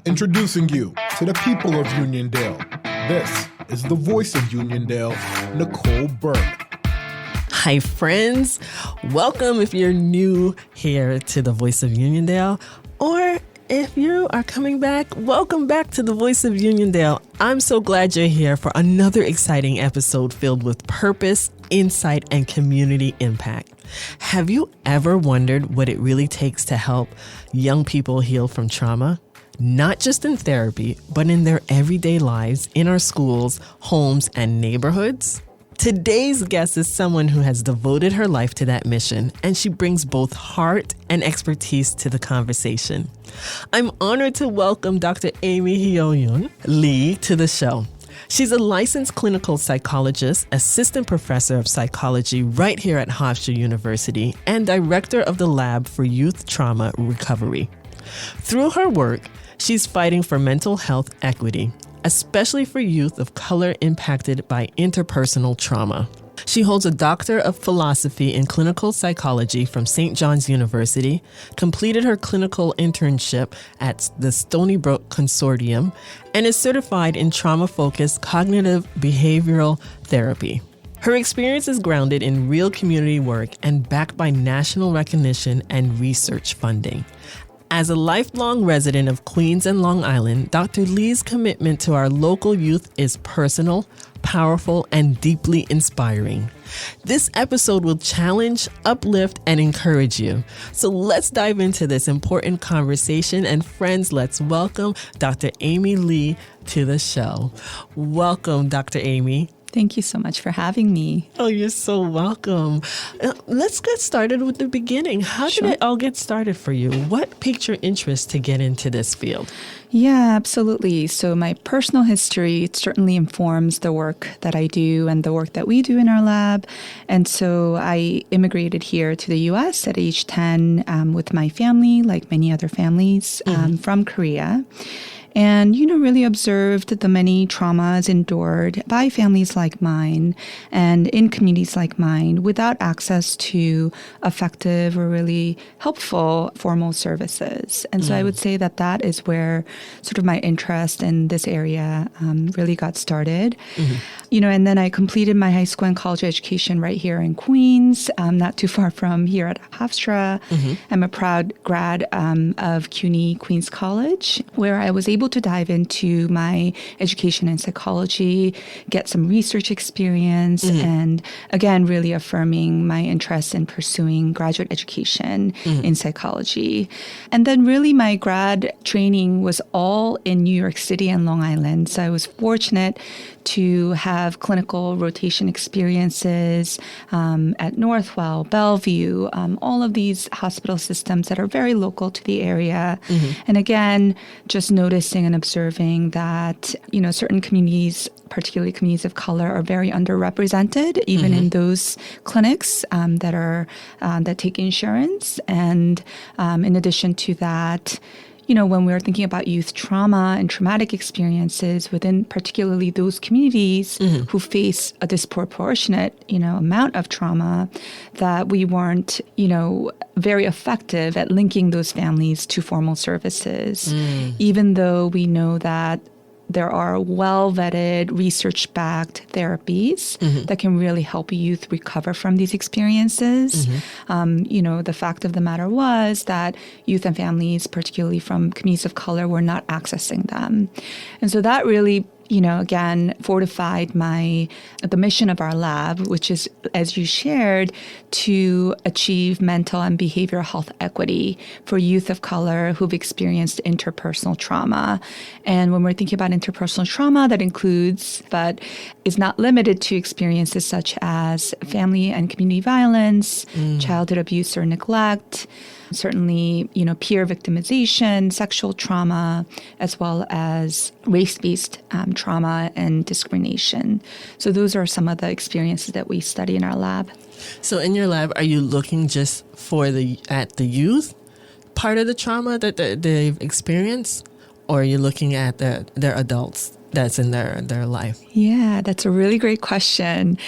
Introducing you to the people of Uniondale. This is the voice of Uniondale, Nicole Byrne. Hi, friends. Welcome if you're new here to the Voice of Uniondale, or if you are coming back, welcome back to the Voice of Uniondale. I'm so glad you're here for another exciting episode filled with purpose, insight, and community impact. Have you ever wondered what it really takes to help young people heal from trauma? Not just in therapy, but in their everyday lives, in our schools, homes, and neighborhoods? Today's guest is someone who has devoted her life to that mission, and she brings both heart and expertise to the conversation. I'm honored to welcome Dr. Hyoeun Lee to the show. She's a licensed clinical psychologist, assistant professor of psychology right here at Hofstra University, and director of the Lab for Youth Trauma Recovery. Through her work, she's fighting for mental health equity, especially for youth of color impacted by interpersonal trauma. She holds a Doctor of Philosophy in Clinical Psychology from St. John's University, completed her clinical internship at the Stony Brook Consortium, and is certified in trauma-focused cognitive behavioral therapy. Her experience is grounded in real community work and backed by national recognition and research funding. As a lifelong resident of Queens and Long Island, Dr. Lee's commitment to our local youth is personal, powerful, and deeply inspiring. This episode will challenge, uplift, and encourage you. So let's dive into this important conversation. And friends, let's welcome Dr. Hyoeun Lee to the show. Welcome, Dr. Amy. Thank you so much for having me. Oh, you're so welcome. Let's get started with the beginning. How did it all get started for you? What piqued your interest to get into this field? Yeah, absolutely. So my personal history certainly informs the work that I do and the work that we do in our lab. And so I immigrated here to the U.S. at age 10 with my family, like many other families from Korea. And, really observed the many traumas endured by families like mine and in communities like mine without access to effective or really helpful formal services. And so I would say that that is where sort of my interest in this area really got started. And then I completed my high school and college education right here in Queens, not too far from here at Hofstra. I'm a proud grad of CUNY Queens College, where I was able to dive into my education in psychology, get some research experience, and again, really affirming my interest in pursuing graduate education in psychology. And then really my grad training was all in New York City and Long Island. So I was fortunate to have clinical rotation experiences at Northwell, Bellevue, all of these hospital systems that are very local to the area. And again, just noticing and observing that, certain communities, particularly communities of color, are very underrepresented, even in those clinics that take insurance. And in addition to that, when we're thinking about youth trauma and traumatic experiences within particularly those communities who face a disproportionate, amount of trauma, that we weren't, very effective at linking those families to formal services, even though we know that there are well-vetted, research-backed therapies that can really help youth recover from these experiences. The fact of the matter was that youth and families, particularly from communities of color, were not accessing them. And so that really again, fortified the mission of our lab, which is, as you shared, to achieve mental and behavioral health equity for youth of color who've experienced interpersonal trauma. And when we're thinking about interpersonal trauma, that includes, but is not limited to, experiences such as family and community violence, childhood abuse or neglect, certainly, peer victimization, sexual trauma, as well as race-based trauma and discrimination. So those are some of the experiences that we study in our lab. So in your lab, are you looking just at the youth part of the trauma that they've experienced, or are you looking at their adults that's in their life? Yeah, that's a really great question.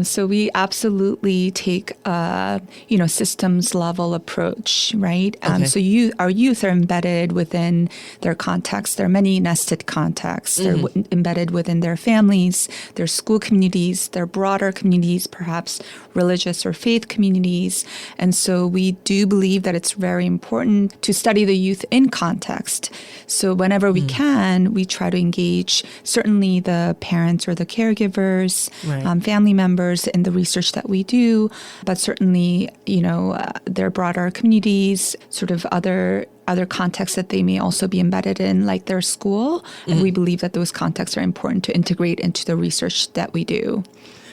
So we absolutely take a systems level approach, right? Okay. So our youth are embedded within their context. There are many nested contexts. They're embedded within their families, their school communities, their broader communities, perhaps religious or faith communities. And so we do believe that it's very important to study the youth in context. So whenever we can, we try to engage certainly the parents or the caregivers, Right. family members in the research that we do, but certainly, their broader communities, sort of other contexts that they may also be embedded in, like their school. And we believe that those contexts are important to integrate into the research that we do.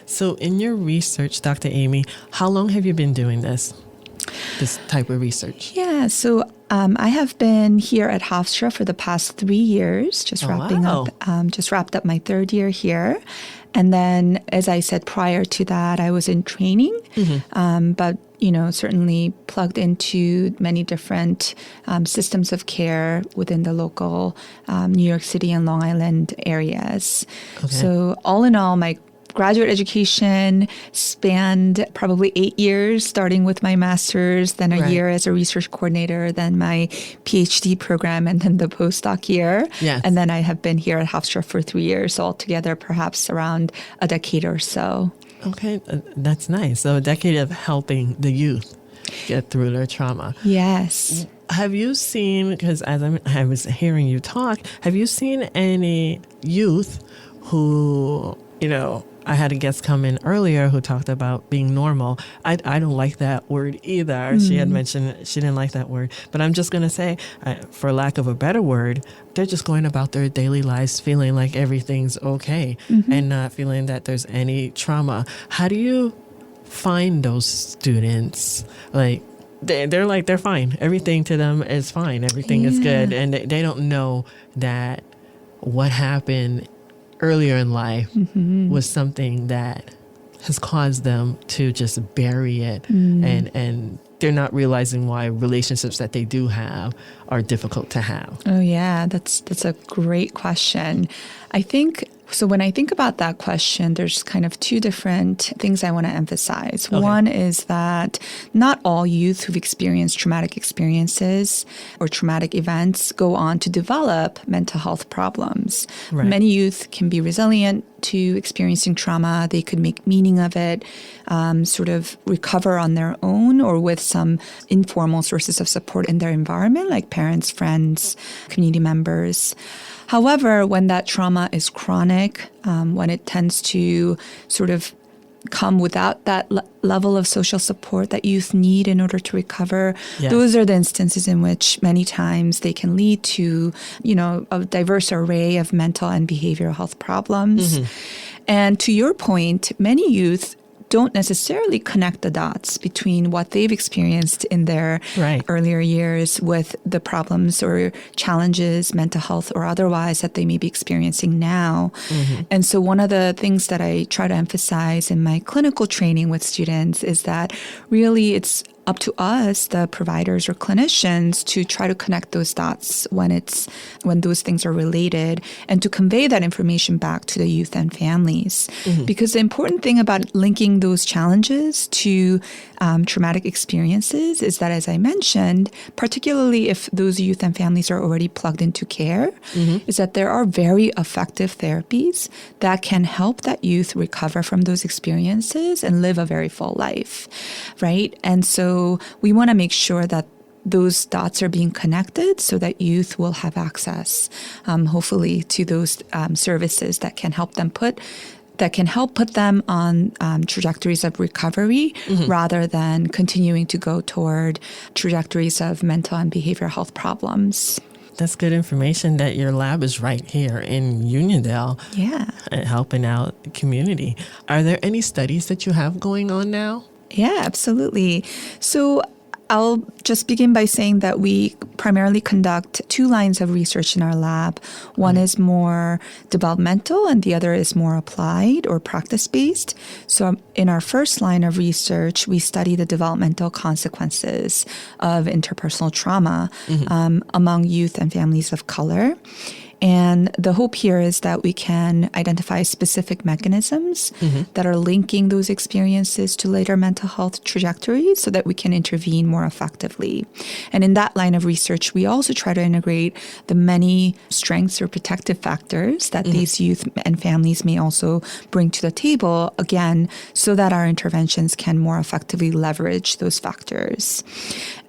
So in your research, Dr. Amy, how long have you been doing this type of research? Yeah, so I have been here at Hofstra for the past 3 years, just wrapped up my third year here. And then, as I said prior to that, I was in training, but certainly plugged into many different systems of care within the local New York City and Long Island areas. Okay. So all in all, my graduate education spanned probably 8 years, starting with my master's, then a year as a research coordinator, then my PhD program, and then the postdoc year. Yes. And then I have been here at Hofstra for 3 years, so altogether perhaps around a decade or so. Okay, that's nice. So a decade of helping the youth get through their trauma. Yes. Have you seen, because as I was hearing you talk, have you seen any youth who, I had a guest come in earlier who talked about being normal. I don't like that word either. She had mentioned she didn't like that word. But I'm just going to say, for lack of a better word, they're just going about their daily lives feeling like everything's okay and not feeling that there's any trauma. How do you find those students? Like, they're fine. Everything to them is fine. Everything is good. And they don't know that what happened earlier in life was something that has caused them to just bury it and they're not realizing why relationships that they do have are difficult to have. Oh yeah, that's a great question. I think so. When I think about that question, there's kind of two different things I want to emphasize. Okay. One is that not all youth who've experienced traumatic experiences or traumatic events go on to develop mental health problems. Right. Many youth can be resilient to experiencing trauma. They could make meaning of it, sort of recover on their own or with some informal sources of support in their environment, like parents, friends, community members. However, when that trauma is chronic, when it tends to sort of come without that level of social support that youth need in order to recover, those are the instances in which many times they can lead to, a diverse array of mental and behavioral health problems. And to your point, many youth don't necessarily connect the dots between what they've experienced in their earlier years with the problems or challenges, mental health or otherwise, that they may be experiencing now. And so one of the things that I try to emphasize in my clinical training with students is that really it's up to us, the providers or clinicians, to try to connect those dots when those things are related and to convey that information back to the youth and families. Because the important thing about linking those challenges to traumatic experiences is that, as I mentioned, particularly if those youth and families are already plugged into care, is that there are very effective therapies that can help that youth recover from those experiences and live a very full life, right? And so we want to make sure that those dots are being connected so that youth will have access, hopefully, to those services that can help put them on trajectories of recovery rather than continuing to go toward trajectories of mental and behavioral health problems. That's good information that your lab is right here in Uniondale. Yeah. Helping out the community. Are there any studies that you have going on now? Yeah, absolutely. So I'll just begin by saying that we primarily conduct two lines of research in our lab. One is more developmental and the other is more applied or practice-based. So in our first line of research, we study the developmental consequences of interpersonal trauma among youth and families of color. And the hope here is that we can identify specific mechanisms that are linking those experiences to later mental health trajectories so that we can intervene more effectively. And in that line of research, we also try to integrate the many strengths or protective factors that these youth and families may also bring to the table, again, so that our interventions can more effectively leverage those factors.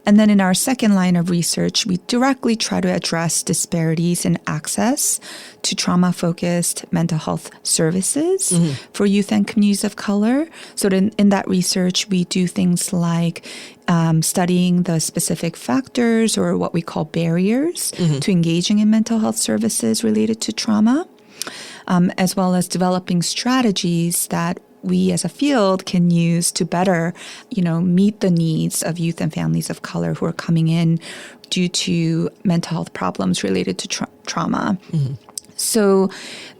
And then in our second line of research, we directly try to address disparities in access to trauma-focused mental health services for youth and communities of color. So in that research, we do things like studying the specific factors or what we call barriers to engaging in mental health services related to trauma, as well as developing strategies that we as a field can use to better, meet the needs of youth and families of color who are coming in due to mental health problems related to trauma. So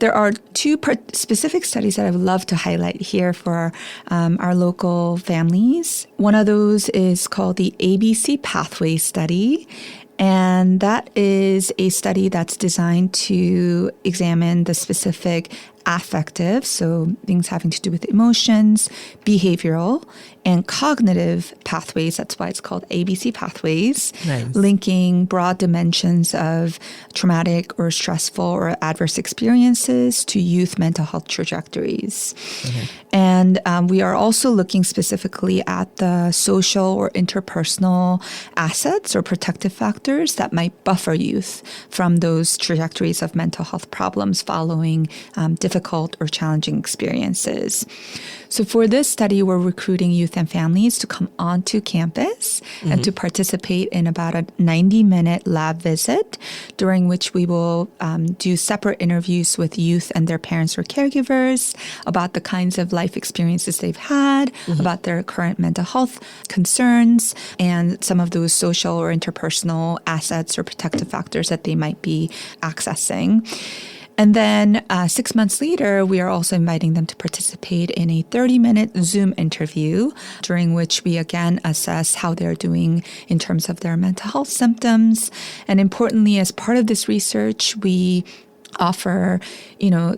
there are two specific studies that I would love to highlight here for our local families. One of those is called the ABC Pathway Study. And that is a study that's designed to examine the specific affective, so things having to do with emotions, behavioral, and cognitive pathways. That's why it's called ABC Pathways, linking broad dimensions of traumatic or stressful or adverse experiences to youth mental health trajectories. And we are also looking specifically at the social or interpersonal assets or protective factors that might buffer youth from those trajectories of mental health problems following difficult or challenging experiences. So for this study, we're recruiting youth and families to come onto campus and to participate in about a 90-minute lab visit, during which we will do separate interviews with youth and their parents or caregivers about the kinds of life experiences they've had, about their current mental health concerns, and some of those social or interpersonal assets or protective factors that they might be accessing. And then 6 months later, we are also inviting them to participate in a 30-minute Zoom interview, during which we again assess how they're doing in terms of their mental health symptoms. And importantly, as part of this research, we offer,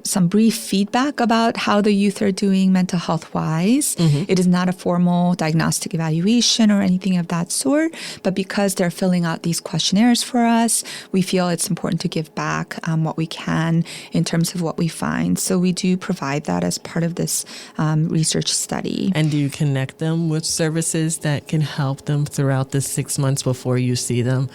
some brief feedback about how the youth are doing mental health wise. It is not a formal diagnostic evaluation or anything of that sort, but because they're filling out these questionnaires for us, we feel it's important to give back what we can in terms of what we find. So we do provide that as part of this research study. And do you connect them with services that can help them throughout the 6 months before you see them?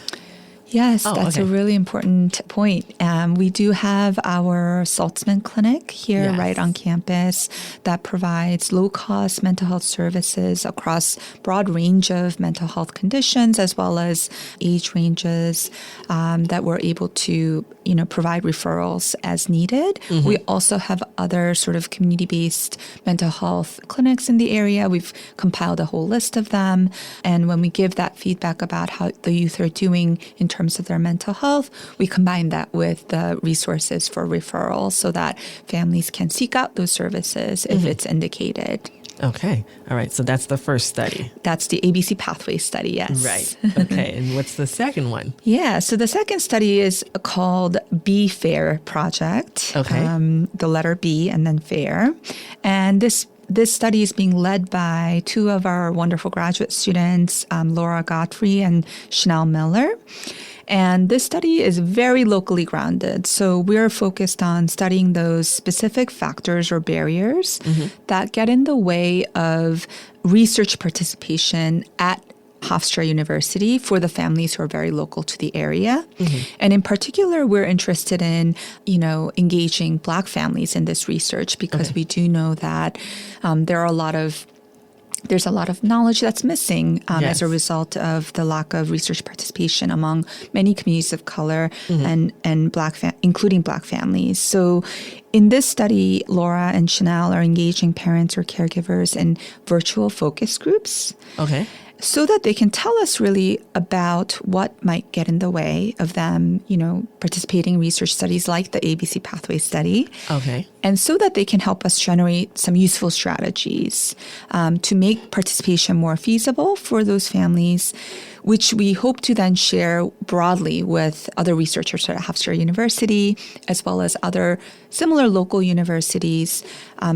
Yes, that's a really important point. We do have our Saltzman Clinic here right on campus that provides low-cost mental health services across broad range of mental health conditions, as well as age ranges that we're able to, provide referrals as needed. We also have other sort of community-based mental health clinics in the area. We've compiled a whole list of them. And when we give that feedback about how the youth are doing in terms of their mental health, we combine that with the resources for referral so that families can seek out those services if it's indicated. Okay. All right. So that's the first study. That's the ABC Pathway Study, yes. Right. Okay. And what's the second one? Yeah. So the second study is called Be Fair Project. Okay. The letter B and then FAIR. And this study is being led by two of our wonderful graduate students, Laura Godfrey and Chanel Miller. And this study is very locally grounded. So we're focused on studying those specific factors or barriers that get in the way of research participation at Hofstra University for the families who are very local to the area. And in particular, we're interested in, engaging Black families in this research because we do know that there's a lot of knowledge that's missing as a result of the lack of research participation among many communities of color and including Black families. So in this study, Laura and Chanel are engaging parents or caregivers in virtual focus groups. Okay. So that they can tell us really about what might get in the way of them, participating in research studies like the ABC Pathway Study. Okay. And so that they can help us generate some useful strategies to make participation more feasible for those families. which we hope to then share broadly with other researchers at Hofstra University, as well as other similar local universities,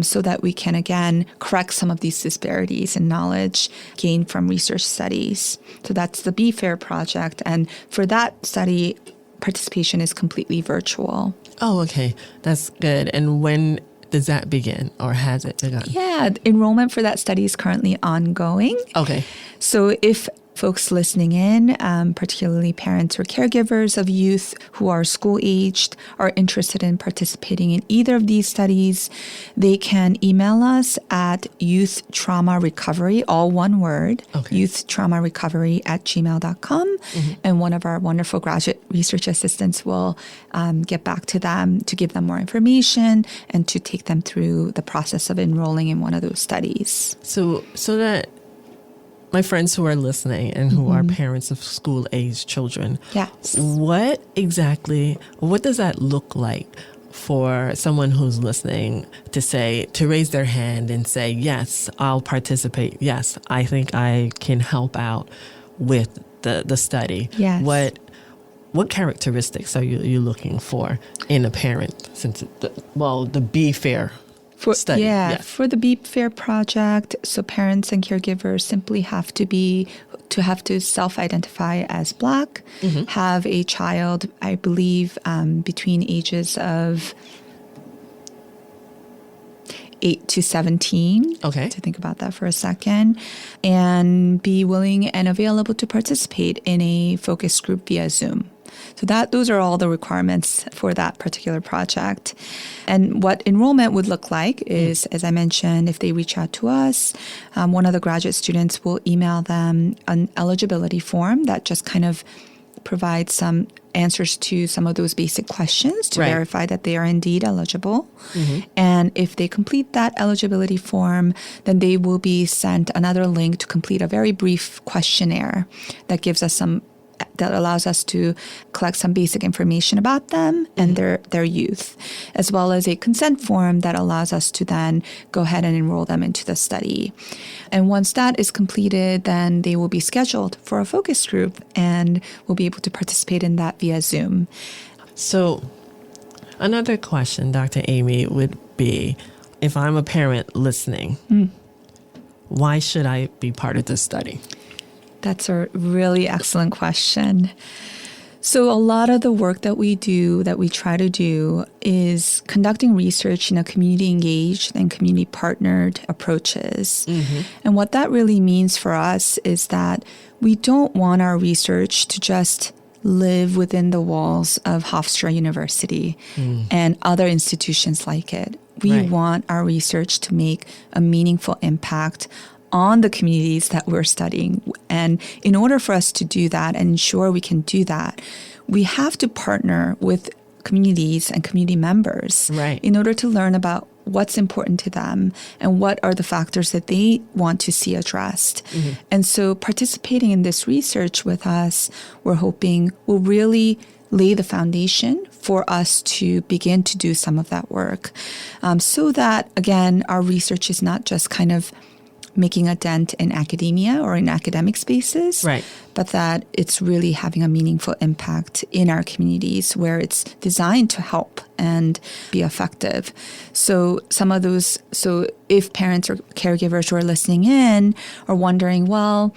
so that we can, again, correct some of these disparities in knowledge gained from research studies. So that's the Be Fair project. And for that study, participation is completely virtual. Oh, okay. That's good. And when does that begin, or has it begun? Yeah, enrollment for that study is currently ongoing. Okay. So if folks listening in, particularly parents or caregivers of youth who are school-aged, are interested in participating in either of these studies, they can email us at youth trauma recovery, all one word, youthtraumarecovery@gmail.com. And one of our wonderful graduate research assistants will get back to them to give them more information and to take them through the process of enrolling in one of those studies. So that my friends who are listening and who are parents of school-aged children, Yes. what does that look like for someone who's listening to raise their hand and say, yes, I'll participate. Yes, I think I can help out with the study. Yes. What characteristics are you looking for in a parent, since the Be Fair study? For the Be Fair project, so parents and caregivers simply have to self-identify as Black, have a child, I believe, between ages of 8 to 17. Okay. To think about that for a second, and be willing and available to participate in a focus group via Zoom. So those are all the requirements for that particular project. And what enrollment would look like is, as I mentioned, if they reach out to us, one of the graduate students will email them an eligibility form that just kind of provides some answers to some of those basic questions to verify that they are indeed eligible. And if they complete that eligibility form, then they will be sent another link to complete a very brief questionnaire that allows us to collect some basic information about them and their youth, as well as a consent form that allows us to then go ahead and enroll them into the study. And once that is completed, then they will be scheduled for a focus group and will be able to participate in that via Zoom. So another question, Dr. Amy, would be, if I'm a parent listening, why should I be part of this study? That's a really excellent question. So a lot of the work that we try to do, is conducting research in a community-engaged and community-partnered approaches. And what that really means for us is that we don't want our research to just live within the walls of Hofstra University and other institutions like it. We want our research to make a meaningful impact on the communities that we're studying. And in order for us to do that and ensure we can do that, we have to partner with communities and community members in order to learn about what's important to them and what are the factors that they want to see addressed. And so participating in this research with us, we're hoping will really lay the foundation for us to begin to do some of that work, so that, again, our research is not just kind of making a dent in academia or in academic spaces, but that it's really having a meaningful impact in our communities where it's designed to help and be effective. So if parents or caregivers who are listening in are wondering, well,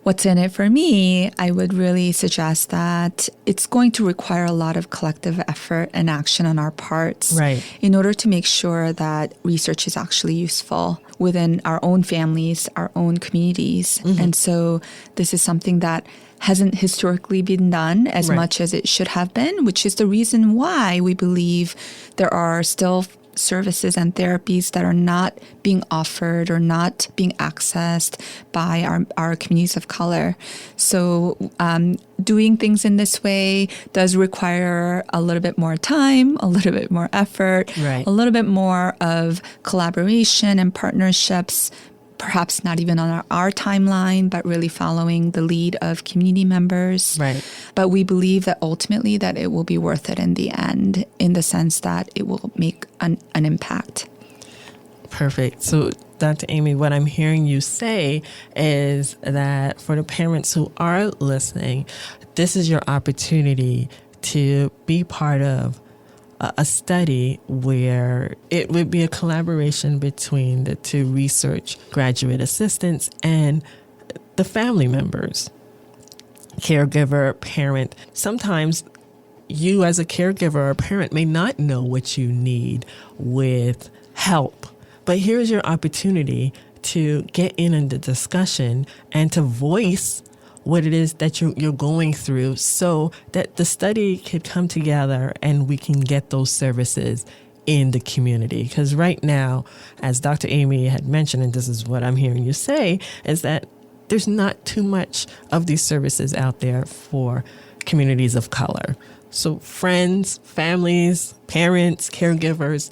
what's in it for me? I would really suggest that it's going to require a lot of collective effort and action on our parts in order to make sure that research is actually useful within our own families, our own communities. And so this is something that hasn't historically been done as much as it should have been, which is the reason why we believe there are still services and therapies that are not being offered or not being accessed by our communities of color. So doing things in this way does require a little bit more time, a little bit more effort, a little bit more of collaboration and partnerships, perhaps not even on our timeline, but really following the lead of community members. But we believe that ultimately that it will be worth it in the end, in the sense that it will make an impact. Perfect. So Dr. Amy, what I'm hearing you say is that for the parents who are listening, this is your opportunity to be part of a study where it would be a collaboration between the two research graduate assistants and the family members, caregiver, parent. Sometimes you as a caregiver or parent may not know what you need with help, but here's your opportunity to get in the discussion and to voice what it is that you're going through so that the study could come together and we can get those services in the community. Because right now, as Dr. Amy had mentioned, and this is what I'm hearing you say, is that there's not too much of these services out there for communities of color. So friends, families, parents, caregivers,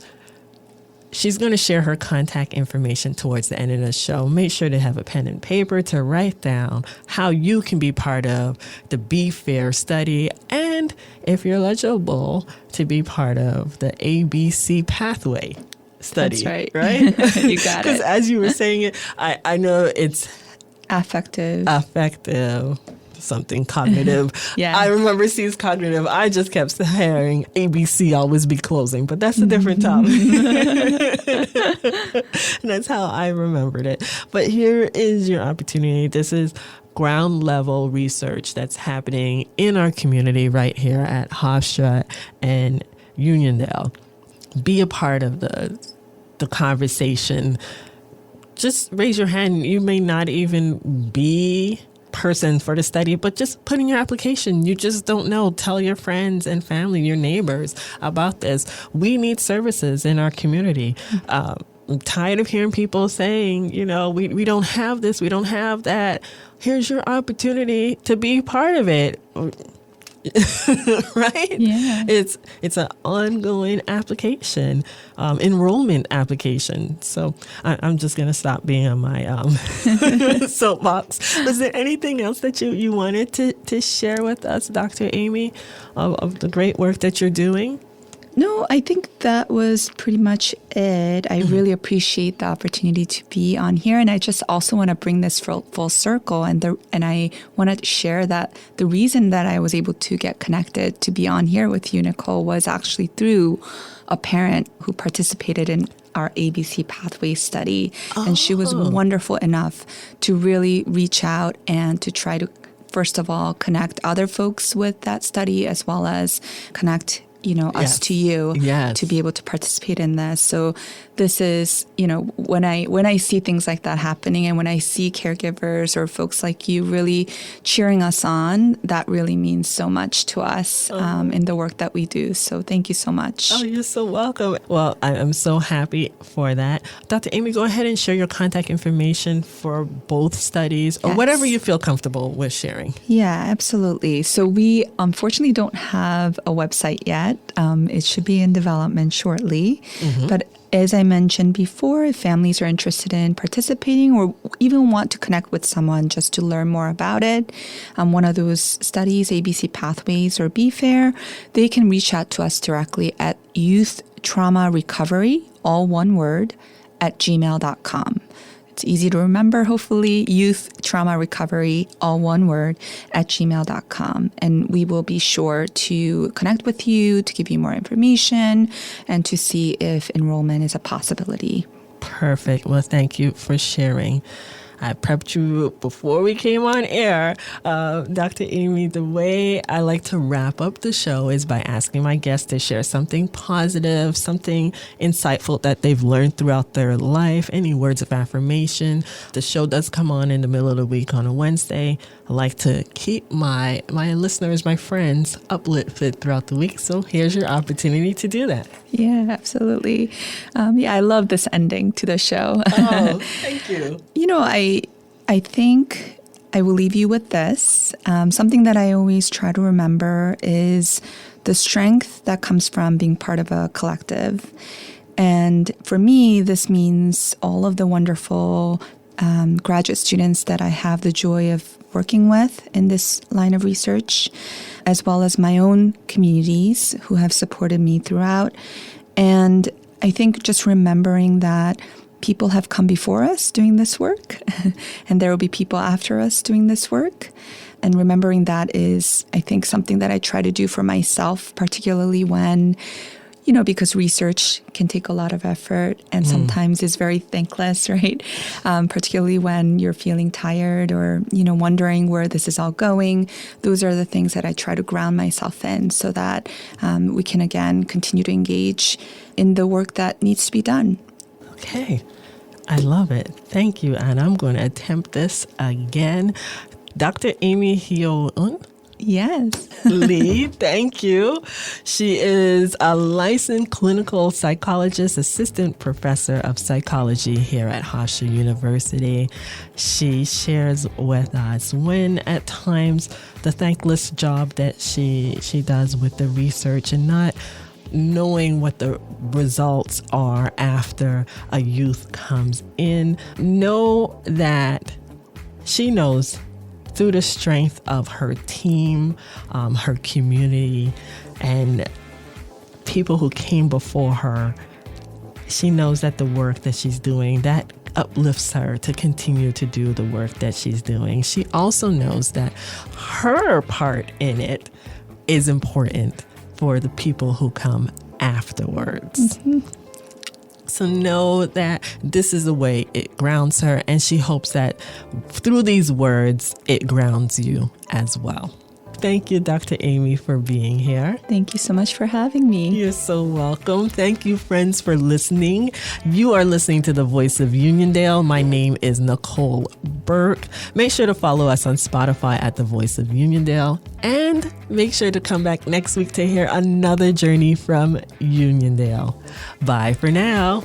she's going to share her contact information towards the end of the show. Make sure to have a pen and paper to write down how you can be part of the Be Fair study, and if you're eligible, to be part of the ABC pathway study. That's right. Right? You got it. Because as you were saying it, I know it's Affective. Something cognitive. Yeah. I remember C's cognitive. I just kept hearing ABC always be closing, but that's a different topic. That's how I remembered it. But here is your opportunity. This is ground level research that's happening in our community right here at Hofstra and Uniondale. Be a part of the conversation. Just raise your hand. You may not even be person for the study, but just put in your application. You just don't know. Tell your friends and family, your neighbors about this. We need services in our community. I'm tired of hearing people saying, we don't have this, we don't have that. Here's your opportunity to be part of it. Right? Yeah. It's an ongoing application, enrollment application. So I'm just going to stop being on my soapbox. Was there anything else that you wanted to share with us, Dr. Amy, of the great work that you're doing? No, I think that was pretty much it. I really appreciate the opportunity to be on here. And I just also want to bring this full circle. And I want to share that the reason that I was able to get connected to be on here with you, Nicole, was actually through a parent who participated in our ABC Pathway study. Oh. And she was wonderful enough to really reach out and to try to, first of all, connect other folks with that study, as well as connect us to you to be able to participate in this. So this is, when I see things like that happening, and when I see caregivers or folks like you really cheering us on, that really means so much to us in the work that we do. So thank you so much. Oh, you're so welcome. Well, I'm so happy for that. Dr. Amy, go ahead and share your contact information for both studies or whatever you feel comfortable with sharing. Yeah, absolutely. So we unfortunately don't have a website yet. It should be in development shortly. Mm-hmm. But as I mentioned before, if families are interested in participating or even want to connect with someone just to learn more about it, one of those studies, ABC Pathways or Be Fair, they can reach out to us directly at Youth Trauma Recovery, all one word, @gmail.com. It's easy to remember, hopefully, Youth Trauma Recovery, all one word, @gmail.com. And we will be sure to connect with you, to give you more information, and to see if enrollment is a possibility. Perfect. Well, thank you for sharing. I prepped you before we came on air. Dr. Amy, the way I like to wrap up the show is by asking my guests to share something positive, something insightful that they've learned throughout their life, any words of affirmation. The show does come on in the middle of the week on a Wednesday. I like to keep my listeners, my friends, uplifted throughout the week. So here's your opportunity to do that. Yeah, absolutely. I love this ending to the show. Oh, thank you. I think I will leave you with this. Something that I always try to remember is the strength that comes from being part of a collective. And for me, this means all of the wonderful graduate students that I have the joy of working with in this line of research, as well as my own communities who have supported me throughout. And I think just remembering that people have come before us doing this work, and there will be people after us doing this work. And remembering that is, I think, something that I try to do for myself, particularly when, because research can take a lot of effort and sometimes is very thankless, right? Particularly when you're feeling tired or, wondering where this is all going. Those are the things that I try to ground myself in so that we can, again, continue to engage in the work that needs to be done. Okay. I love it. Thank you. And I'm going to attempt this again. Dr. Amy Hyoeun Yes. Lee, thank you. She is a licensed clinical psychologist, assistant professor of psychology here at Hofstra University. She shares with us when at times the thankless job that she does with the research and not knowing what the results are after a youth comes in. Know that she knows through the strength of her team, her community, and people who came before her, she knows that the work that she's doing, that uplifts her to continue to do the work that she's doing. She also knows that her part in it is important for the people who come afterwards. So know that this is the way it grounds her, and she hopes that through these words, it grounds you as well. Thank you, Dr. Amy, for being here. Thank you so much for having me. You're so welcome. Thank you, friends, for listening. You are listening to The Voice of Uniondale. My name is Nicole Burke. Make sure to follow us on Spotify at The Voice of Uniondale. And make sure to come back next week to hear another journey from Uniondale. Bye for now.